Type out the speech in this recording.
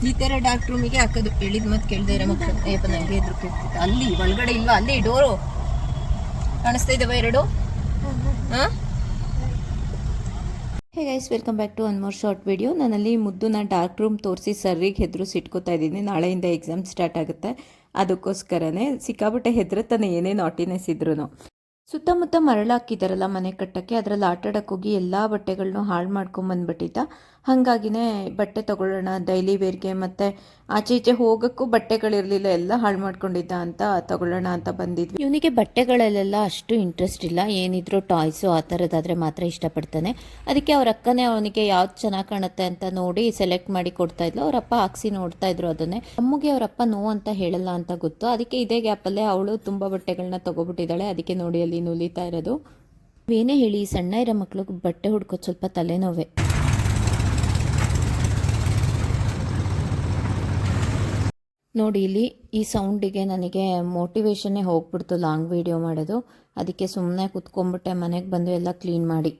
ಈ ಥರ ಡಾಕ್ಟ್ರ್ ರೂಮಿಗೆ ಹಾಕೋದು. ಹೇಳಿದ ಮತ್ತೆ ಕೇಳದೆ ಇರೋ ಮಕ್ಕಳು ಅಯ್ಯಪ್ಪ ನನಗೆ ಹೆದರ್ಕಿರ್ತಿತ್ತು. ಅಲ್ಲಿ ಒಳಗಡೆ ಇಲ್ವಾ? ಅಲ್ಲಿ ಡೋರು ಕಾಣಿಸ್ತಾ ಇದ್ದಾವೆ ಎರಡು. ಹಾಂ, hey guys, welcome back to one more short video. ನಾನಲ್ಲಿ ಮುದ್ದುನ ಡಾರ್ಕ್ ರೂಮ್ ತೋರಿಸಿ ಸರ್ರಿಗೆ ಹೆದರಿಸಿಟ್ಕೋತಾ ಇದ್ದೀನಿ. ನಾಳೆಯಿಂದ ಎಕ್ಸಾಮ್ ಸ್ಟಾರ್ಟ್ ಆಗುತ್ತೆ, ಅದಕ್ಕೋಸ್ಕರನೇ ಸಿಕ್ಕಾಬಿಟ್ಟೆ ಹೆದರ್ತಾನೆ ಏನೇ ನಾಟಿನೆಸ್ ಇದ್ರೂ. ಸುತ್ತಮುತ್ತ ಮರಳಾಕಿದಾರಲ್ಲ ಮನೆ ಕಟ್ಟಕ್ಕೆ, ಅದರಲ್ಲಿ ಆಟಾಡಕ್ಕೆ ಹೋಗಿ ಎಲ್ಲ ಬಟ್ಟೆಗಳನ್ನೂ ಹಾಳು ಮಾಡ್ಕೊಂಬಂದ್ಬಿಟ್ಟಿದ್ದ. ಹಾಗಾಗಿನೇ ಬಟ್ಟೆ ತೊಗೊಳ್ಳೋಣ ಡೈಲಿ ವೇರ್ಗೆ, ಮತ್ತು ಆಚೆ ಈಚೆ ಹೋಗೋಕ್ಕೂ ಬಟ್ಟೆಗಳಿರಲಿಲ್ಲ, ಎಲ್ಲ ಹಾಳು ಮಾಡ್ಕೊಂಡಿದ್ದ ಅಂತ ತೊಗೊಳ್ಳೋಣ ಅಂತ ಬಂದಿದ್ವಿ. ಇವನಿಗೆ ಬಟ್ಟೆಗಳಲ್ಲೆಲ್ಲ ಅಷ್ಟು ಇಂಟ್ರೆಸ್ಟ್ ಇಲ್ಲ, ಏನಿದ್ರು ಟಾಯ್ಸು ಆ ಥರದ್ದಾದರೆ ಮಾತ್ರ ಇಷ್ಟಪಡ್ತಾನೆ. ಅದಕ್ಕೆ ಅವ್ರ ಅಕ್ಕನೇ ಅವನಿಗೆ ಯಾವ್ದು ಚೆನ್ನಾಗಿ ಕಾಣುತ್ತೆ ಅಂತ ನೋಡಿ ಸೆಲೆಕ್ಟ್ ಮಾಡಿ ಕೊಡ್ತಾ ಇದ್ಲು. ಅವರಪ್ಪ ಹಾಕ್ಸಿ ನೋಡ್ತಾ ಇದ್ರು ಅದನ್ನೇ. ಅಮ್ಮಗೆ ಅವರಪ್ಪ ನೋ ಅಂತ ಹೇಳಲ್ಲ ಅಂತ ಗೊತ್ತು. ಅದಕ್ಕೆ ಇದೇ ಗ್ಯಾಪಲ್ಲೇ ಅವಳು ತುಂಬ ಬಟ್ಟೆಗಳನ್ನ ತೊಗೊಬಿಟ್ಟಿದ್ದಾಳೆ. ಅದಕ್ಕೆ ನೋಡಿ ಅಲ್ಲಿ ನುಲಿತಾ ಇರೋದು. ಏನೇ ಹೇಳಿ, ಸಣ್ಣ ಇರೋ ಮಕ್ಳಿಗೆ ಬಟ್ಟೆ ಹುಡ್ಕೋದು ಸ್ವಲ್ಪ ತಲೆನೋವೆ. ನೋಡಿ ಇಲ್ಲಿ ಈ ಸೌಂಡಿಗೆ ನನಗೆ ಮೋಟಿವೇಶನ್ನೇ ಹೋಗ್ಬಿಡ್ತು ಲಾಂಗ್ ವಿಡಿಯೋ ಮಾಡೋದು. ಅದಕ್ಕೆ ಸುಮ್ಮನೆ ಕುತ್ಕೊಂಡ್ಬಿಟ್ಟೆ. ಮನೆಗೆ ಬಂದು ಎಲ್ಲ ಕ್ಲೀನ್ ಮಾಡಿ